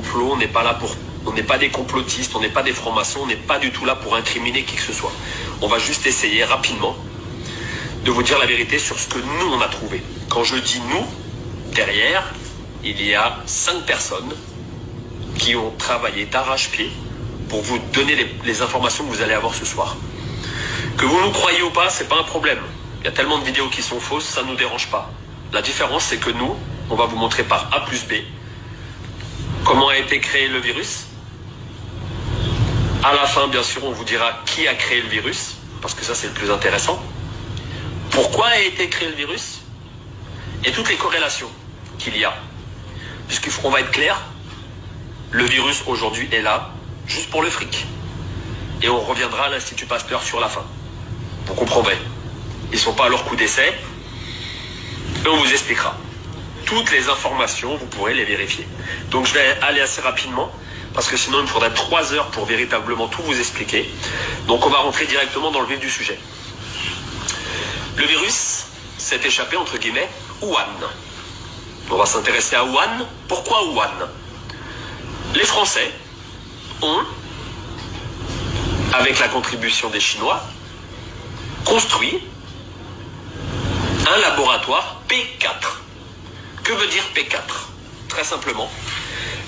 complot, on n'est pas des complotistes, on n'est pas des francs-maçons, on n'est pas du tout là pour incriminer qui que ce soit. On va juste essayer rapidement de vous dire la vérité sur ce que nous on a trouvé. Quand je dis nous, derrière, il y a 5 personnes qui ont travaillé d'arrache-pied pour vous donner les informations que vous allez avoir ce soir. Que vous nous croyez ou pas, c'est pas un problème. Il y a tellement de vidéos qui sont fausses, ça ne nous dérange pas. La différence, c'est que nous, on va vous montrer par A plus B comment a été créé le virus. À la fin, bien sûr, on vous dira qui a créé le virus, parce que ça, c'est le plus intéressant. Pourquoi a été créé le virus et toutes les corrélations qu'il y a. Puisqu'on va être clair, le virus aujourd'hui est là juste pour le fric. Et on reviendra à l'Institut Pasteur sur la fin. Vous comprendrez. Ils ne sont pas à leur coup d'essai. Et on vous expliquera. Toutes les informations, vous pourrez les vérifier. Donc je vais aller assez rapidement, parce que sinon il me faudrait 3 heures pour véritablement tout vous expliquer. Donc on va rentrer directement dans le vif du sujet. Le virus s'est échappé, entre guillemets, Wuhan. On va s'intéresser à Wuhan. Pourquoi Wuhan? Les Français ont, avec la contribution des Chinois, construit un laboratoire P4. Que veut dire P4? Très simplement,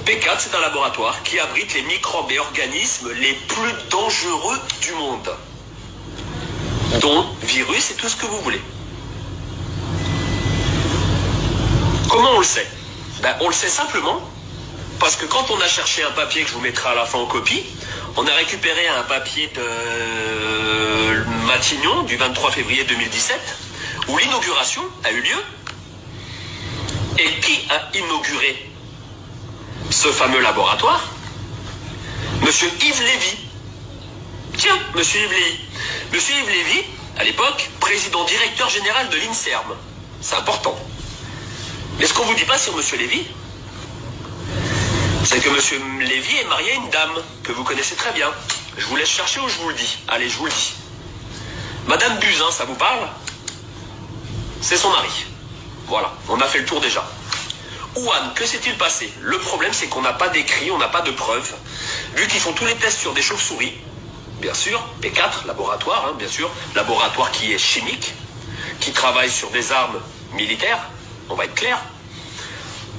P4, c'est un laboratoire qui abrite les microbes et organismes les plus dangereux du monde, dont virus et tout ce que vous voulez. Comment on le sait? On le sait simplement parce que quand on a cherché un papier que je vous mettrai à la fin en copie, on a récupéré un papier de Matignon du 23 février 2017 où l'inauguration a eu lieu. Et qui a inauguré ce fameux laboratoire? Monsieur Yves Lévy. Tiens, Monsieur Yves Lévy. Monsieur Yves Lévy, à l'époque, président directeur général de l'INSERM. C'est important. Mais ce qu'on ne vous dit pas sur Monsieur Lévy, c'est que Monsieur Lévy est marié à une dame que vous connaissez très bien. Je vous laisse chercher ou je vous le dis. Allez, je vous le dis. Madame Buzyn, ça vous parle? C'est son mari. Voilà, on a fait le tour déjà. Wuhan, que s'est-il passé? Le problème, c'est qu'on n'a pas d'écrit, on n'a pas de preuves. Vu qu'ils font tous les tests sur des chauves-souris, bien sûr, P4, laboratoire, bien sûr, laboratoire qui est chimique, qui travaille sur des armes militaires, on va être clair.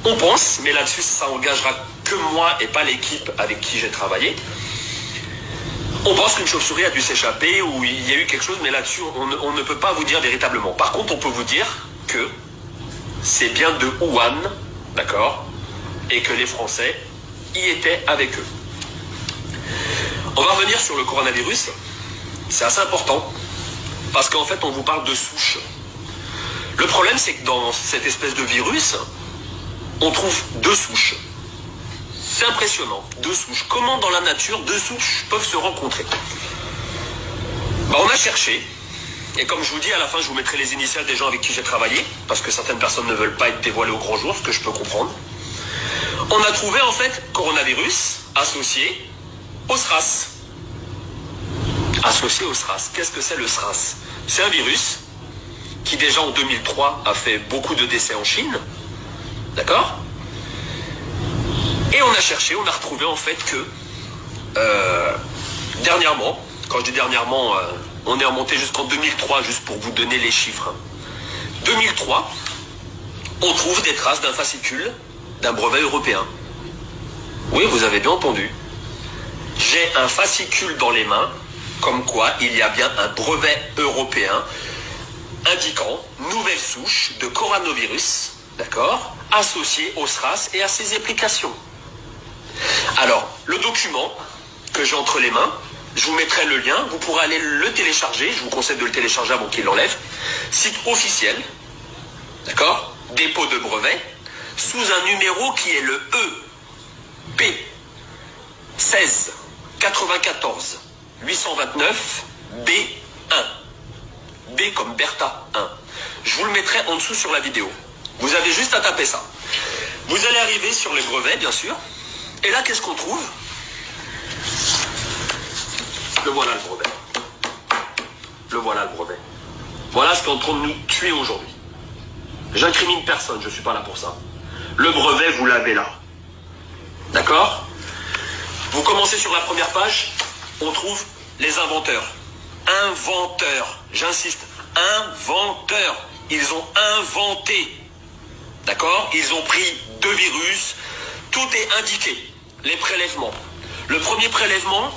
On pense, mais là-dessus, ça engagera que moi et pas l'équipe avec qui j'ai travaillé. On pense qu'une chauve-souris a dû s'échapper ou il y a eu quelque chose, mais là-dessus, on ne peut pas vous dire véritablement. Par contre, on peut vous dire que c'est bien de Wuhan, d'accord, et que les Français y étaient avec eux. On va revenir sur le coronavirus. C'est assez important, parce qu'en fait, on vous parle de souches. Le problème, c'est que dans cette espèce de virus, on trouve 2 souches. C'est impressionnant, 2 souches. Comment dans la nature 2 souches peuvent se rencontrer? On a cherché. Et comme je vous dis, à la fin, je vous mettrai les initiales des gens avec qui j'ai travaillé, parce que certaines personnes ne veulent pas être dévoilées au grand jour, ce que je peux comprendre. On a trouvé, en fait, coronavirus associé au SRAS. Associé au SRAS. Qu'est-ce que c'est le SRAS? C'est un virus qui, déjà en 2003, a fait beaucoup de décès en Chine. D'accord? Et on a cherché, on a retrouvé, en fait, que dernièrement, quand je dis dernièrement... on est remonté jusqu'en 2003, juste pour vous donner les chiffres. 2003, on trouve des traces d'un fascicule d'un brevet européen. Oui, vous avez bien entendu. J'ai un fascicule dans les mains, comme quoi il y a bien un brevet européen indiquant nouvelle souche de coronavirus, d'accord, associée au SRAS et à ses applications. Alors, le document que j'ai entre les mains, je vous mettrai le lien, vous pourrez aller le télécharger, je vous conseille de le télécharger avant qu'il l'enlève. Site officiel, d'accord, dépôt de brevet, sous un numéro qui est le EP 16 94 829 B1. B comme Bertha 1. Je vous le mettrai en dessous sur la vidéo. Vous avez juste à taper ça. Vous allez arriver sur les brevets, bien sûr. Et là, qu'est-ce qu'on trouve? Le voilà le brevet. Le voilà le brevet. Voilà ce qui est en train de nous tuer aujourd'hui. J'incrimine personne, je ne suis pas là pour ça. Le brevet, vous l'avez là. D'accord? Vous commencez sur la première page, on trouve les inventeurs. Inventeurs, j'insiste, inventeurs. Ils ont inventé. D'accord? Ils ont pris 2 virus. Tout est indiqué. Les prélèvements. Le premier prélèvement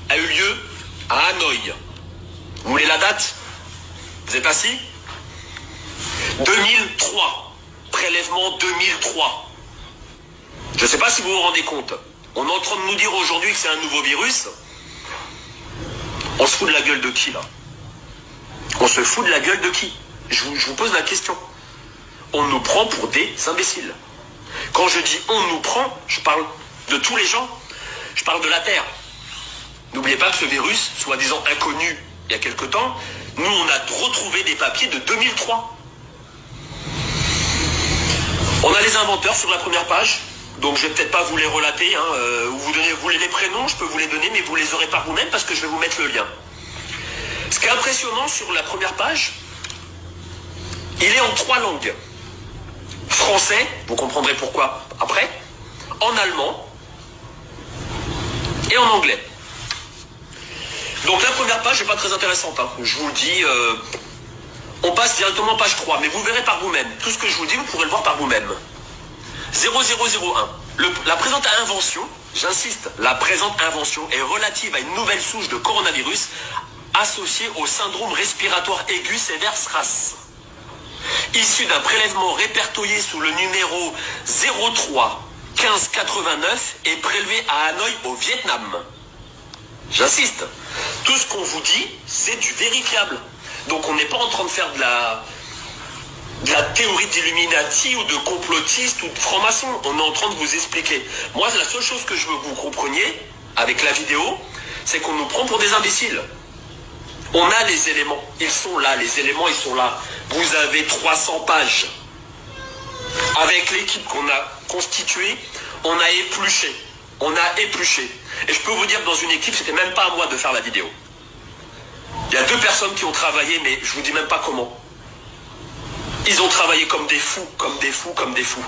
a eu lieu à Hanoï. Vous voulez la date? Vous êtes assis? 2003. Prélèvement 2003. Je ne sais pas si vous vous rendez compte. On est en train de nous dire aujourd'hui que c'est un nouveau virus. On se fout de la gueule de qui, là? On se fout de la gueule de qui? Je vous pose la question. On nous prend pour des imbéciles. Quand je dis on nous prend, je parle de tous les gens. Je parle de la Terre. N'oubliez pas que ce virus, soi-disant inconnu il y a quelque temps, nous on a retrouvé des papiers de 2003. On a les inventeurs sur la première page. Donc je vais peut-être pas vous les relater, hein. Vous voulez les prénoms, je peux vous les donner, mais vous les aurez par vous-même parce que je vais vous mettre le lien. Ce qui est impressionnant sur la première page, il est en 3 langues. Français, vous comprendrez pourquoi après, en allemand et en anglais. Donc la première page n'est pas très intéressante, hein. Je vous le dis, on passe directement page 3, mais vous verrez par vous-même. Tout ce que je vous dis, vous pourrez le voir par vous-même. 0001. La présente invention, j'insiste, la présente invention est relative à une nouvelle souche de coronavirus associée au syndrome respiratoire aigu sévère SRAS. Issu d'un prélèvement répertorié sous le numéro 03 1589 et prélevé à Hanoï au Vietnam. J'insiste, tout ce qu'on vous dit, c'est du vérifiable. Donc on n'est pas en train de faire de la théorie d'Illuminati ou de complotiste ou de franc-maçon. On est en train de vous expliquer. Moi, la seule chose que je veux que vous compreniez avec la vidéo, c'est qu'on nous prend pour des imbéciles. On a les éléments. Ils sont là, les éléments, ils sont là. Vous avez 300 pages. Avec l'équipe qu'on a constituée, on a épluché. On a épluché. Et je peux vous dire que dans une équipe, c'était même pas à moi de faire la vidéo. Il y a 2 personnes qui ont travaillé, mais je vous dis même pas comment. Ils ont travaillé comme des fous, comme des fous, comme des fous.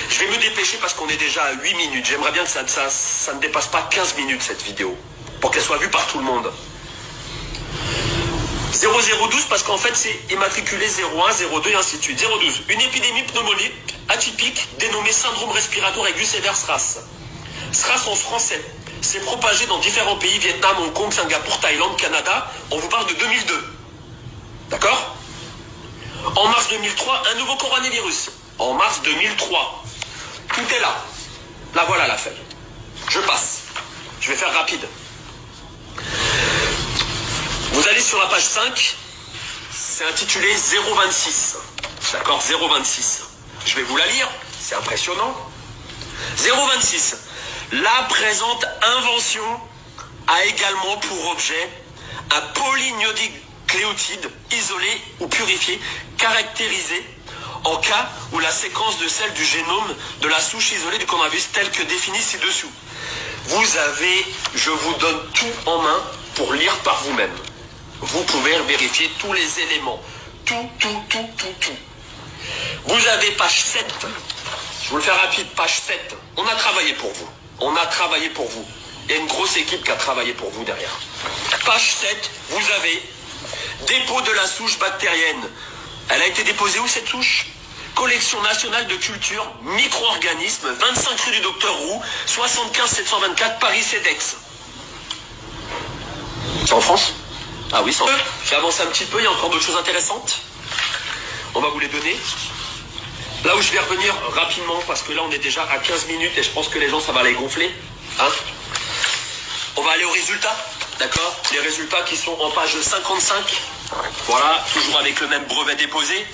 Je vais me dépêcher parce qu'on est déjà à 8 minutes. J'aimerais bien que ça ne dépasse pas 15 minutes cette vidéo, pour qu'elle soit vue par tout le monde. 0012 parce qu'en fait c'est immatriculé 01, 02 et ainsi de suite. 012. Une épidémie pneumonique atypique dénommée syndrome respiratoire aigu sévère SRAS. SRAS en français. C'est propagé dans différents pays, Vietnam, Hong Kong, Singapour, Thaïlande, Canada. On vous parle de 2002. D'accord? En mars 2003, un nouveau coronavirus. En mars 2003. Tout est là. Là, voilà la feuille. Je passe. Je vais faire rapide. Vous allez sur la page 5. C'est intitulé 026. D'accord? 026. Je vais vous la lire. C'est impressionnant. 026. La présente invention a également pour objet un polynucléotide isolé ou purifié, caractérisé en cas où la séquence de celle du génome de la souche isolée du coronavirus telle que définie ci-dessous. Vous avez, je vous donne tout en main pour lire par vous-même. Vous pouvez vérifier tous les éléments. Tout. Vous avez page 7. Je vous le fais rapide, page 7. On a travaillé pour vous. On a travaillé pour vous. Il y a une grosse équipe qui a travaillé pour vous derrière. Page 7, vous avez dépôt de la souche bactérienne. Elle a été déposée où cette souche? Collection nationale de culture, micro-organismes, 25 rue du Docteur Roux, 75 724 Paris CEDEX. C'est en France? Ah oui, c'est en France. J'avance un petit peu, il y a encore d'autres choses intéressantes. On va vous les donner. Là où je vais revenir rapidement, parce que là on est déjà à 15 minutes et je pense que les gens ça va les gonfler. Hein, on va aller aux résultats, d'accord? Les résultats qui sont en page 55. Voilà, toujours avec le même brevet déposé.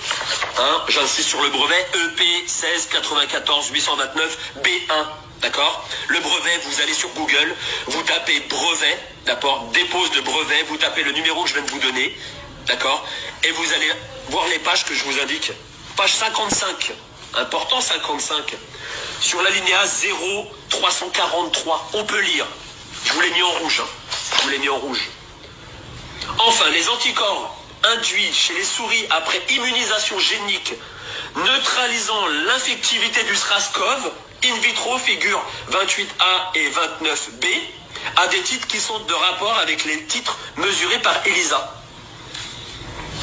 Hein, j'insiste sur le brevet EP 16 94 829 B1. D'accord? Le brevet, vous allez sur Google, vous tapez brevet, d'accord? Dépose de brevet, vous tapez le numéro que je viens de vous donner, d'accord? Et vous allez voir les pages que je vous indique. Page 55, important 55, sur l'alinéa 0343, on peut lire. Je vous l'ai mis en rouge, hein. Je vous l'ai mis en rouge. Enfin, les anticorps induits chez les souris après immunisation génique neutralisant l'infectivité du SRAS-CoV In vitro figure 28A et 29B à des titres qui sont de rapport avec les titres mesurés par ELISA.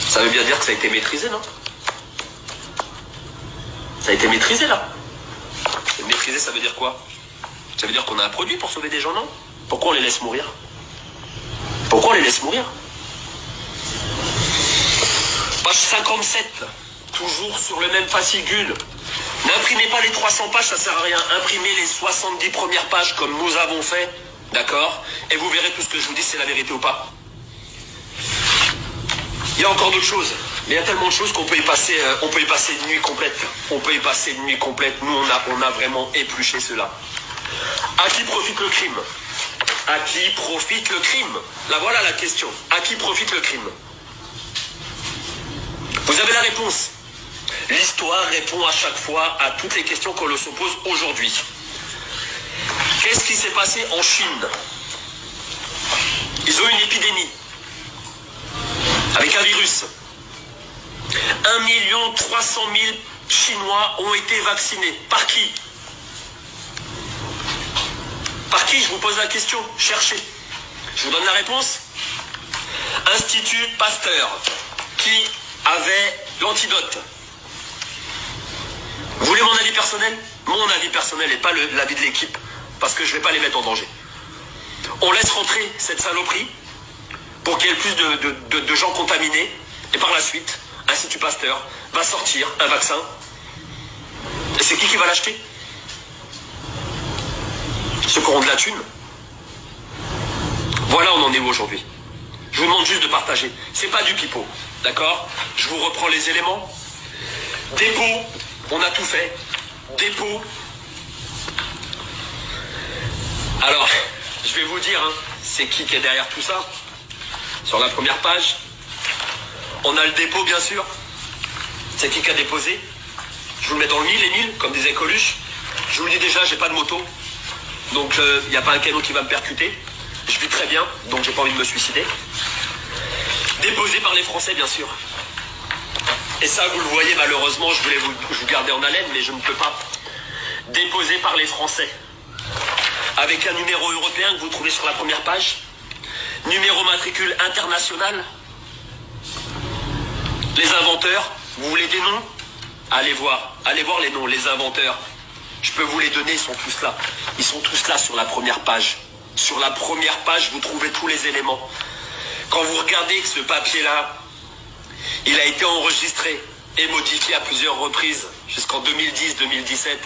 Ça veut bien dire que ça a été maîtrisé, non? Ça a été maîtrisé, là. Maîtrisé, ça veut dire quoi? Ça veut dire qu'on a un produit pour sauver des gens, non? Pourquoi on les laisse mourir? Pourquoi on les laisse mourir? Page 57, toujours sur le même fascicule. N'imprimez pas les 300 pages, ça sert à rien. Imprimez les 70 premières pages comme nous avons fait, d'accord? Et vous verrez tout ce que je vous dis, c'est la vérité ou pas. Il y a encore d'autres choses, mais il y a tellement de choses qu'on peut y passer, une nuit complète. On peut y passer une nuit complète. Nous, on a vraiment épluché cela. À qui profite le crime? À qui profite le crime? Là, voilà la question. À qui profite le crime? Vous avez la réponse. L'histoire répond à chaque fois à toutes les questions qu'on se pose aujourd'hui. Qu'est-ce qui s'est passé en Chine? Ils ont une épidémie avec un virus. 1 300 000 Chinois ont été vaccinés. Par qui? Par qui? Je vous pose la question. Cherchez. Je vous donne la réponse. Institut Pasteur, qui avait l'antidote. Vous voulez mon avis personnel? Mon avis personnel et pas l'avis de l'équipe, parce que je ne vais pas les mettre en danger. On laisse rentrer cette saloperie pour qu'il y ait plus de gens contaminés, et par la suite, Institut Pasteur va sortir un vaccin. Et c'est qui va l'acheter? Ceux qui auront de la thune. Voilà, on en est où aujourd'hui? Je vous demande juste de partager. C'est pas du pipeau, d'accord? Je vous reprends les éléments. Dépôt, on a tout fait. Dépôt. Alors, je vais vous dire, hein, c'est qui est derrière tout ça? Sur la première page, on a le dépôt, bien sûr. C'est qui a déposé? Je vous le mets dans le mille et mille, comme disait Coluche. Je vous le dis déjà, j'ai pas de moto. Donc, il n'y a pas un canon qui va me percuter. Je vis très bien, donc j'ai pas envie de me suicider. Déposé par les Français, bien sûr. Et ça, vous le voyez, malheureusement, je voulais vous garder en haleine, mais je ne peux pas. Déposé par les Français. Avec un numéro européen que vous trouvez sur la première page. Numéro matricule international. Les inventeurs, vous voulez des noms? Allez voir les noms, les inventeurs. Je peux vous les donner, ils sont tous là. Ils sont tous là sur la première page. Sur la première page, vous trouvez tous les éléments. Quand vous regardez que ce papier-là, il a été enregistré et modifié à plusieurs reprises, jusqu'en 2010-2017.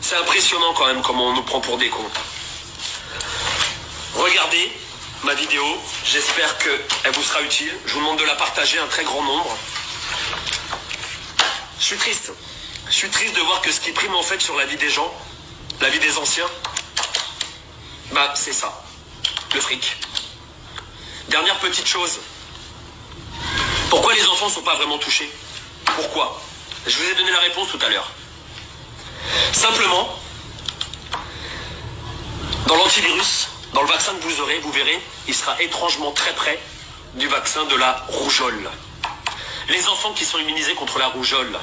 C'est impressionnant quand même comment on nous prend pour des cons. Regardez ma vidéo, j'espère qu'elle vous sera utile. Je vous demande de la partager un très grand nombre. Je suis triste. Je suis triste de voir que ce qui prime en fait sur la vie des gens, la vie des anciens, bah c'est ça, le fric. Dernière petite chose. Pourquoi les enfants ne sont pas vraiment touchés? Pourquoi? Je vous ai donné la réponse tout à l'heure. Simplement, dans l'antivirus, dans le vaccin que vous aurez, vous verrez, il sera étrangement très près du vaccin de la rougeole. Les enfants qui sont immunisés contre la rougeole,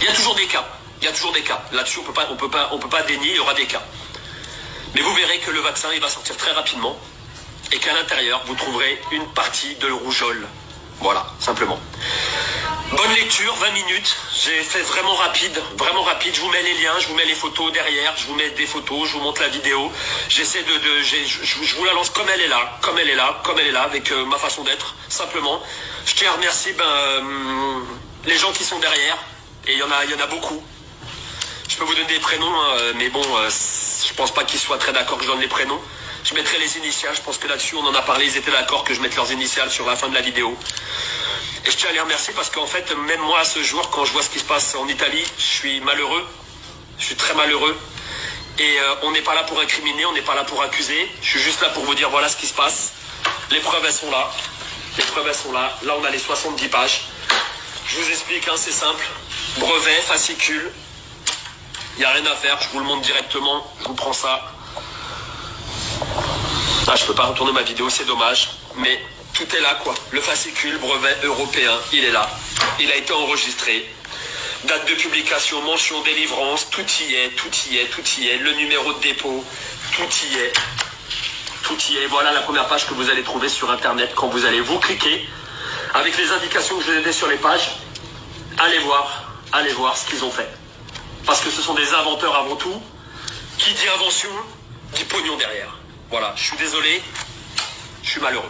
il y a toujours des cas. Il y a toujours des cas. Là-dessus, on peut pas dénier, il y aura des cas. Mais vous verrez que le vaccin, il va sortir très rapidement et qu'à l'intérieur, vous trouverez une partie de rougeole. Voilà, simplement. Bonne lecture, 20 minutes. J'ai fait vraiment rapide. Je vous mets les liens, je vous mets les photos derrière, je vous mets des photos, je vous montre la vidéo. J'essaie je vous la lance comme elle est là, avec ma façon d'être, simplement. Je tiens à remercier les gens qui sont derrière. Et il y en a beaucoup. Je peux vous donner des prénoms, mais bon, je pense pas qu'ils soient très d'accord que je donne les prénoms. Je mettrai les initiales, je pense que là-dessus on en a parlé, ils étaient d'accord que je mette leurs initiales sur la fin de la vidéo. Et je tiens à les remercier parce qu'en fait, même moi à ce jour, quand je vois ce qui se passe en Italie, je suis malheureux. Je suis très malheureux. Et on n'est pas là pour incriminer, on n'est pas là pour accuser. Je suis juste là pour vous dire voilà ce qui se passe. Les preuves, elles sont là. Là, on a les 70 pages. Je vous explique, hein, c'est simple. Brevet, fascicule. Il n'y a rien à faire, je vous le montre directement. Je vous prends ça. Ah, je peux pas retourner ma vidéo, c'est dommage. Mais tout est là, quoi. Le fascicule, brevet européen, il est là. Il a été enregistré Date de publication, mention délivrance, tout y est, tout y est, tout y est. Le numéro de dépôt, tout y est. Tout y est. Voilà la première page que vous allez trouver sur Internet quand vous allez vous cliquer. Avec les indications que je vous ai données sur les pages, allez voir ce qu'ils ont fait. Parce que ce sont des inventeurs avant tout. Qui dit invention, dit pognon derrière. Voilà, je suis désolé, je suis malheureux.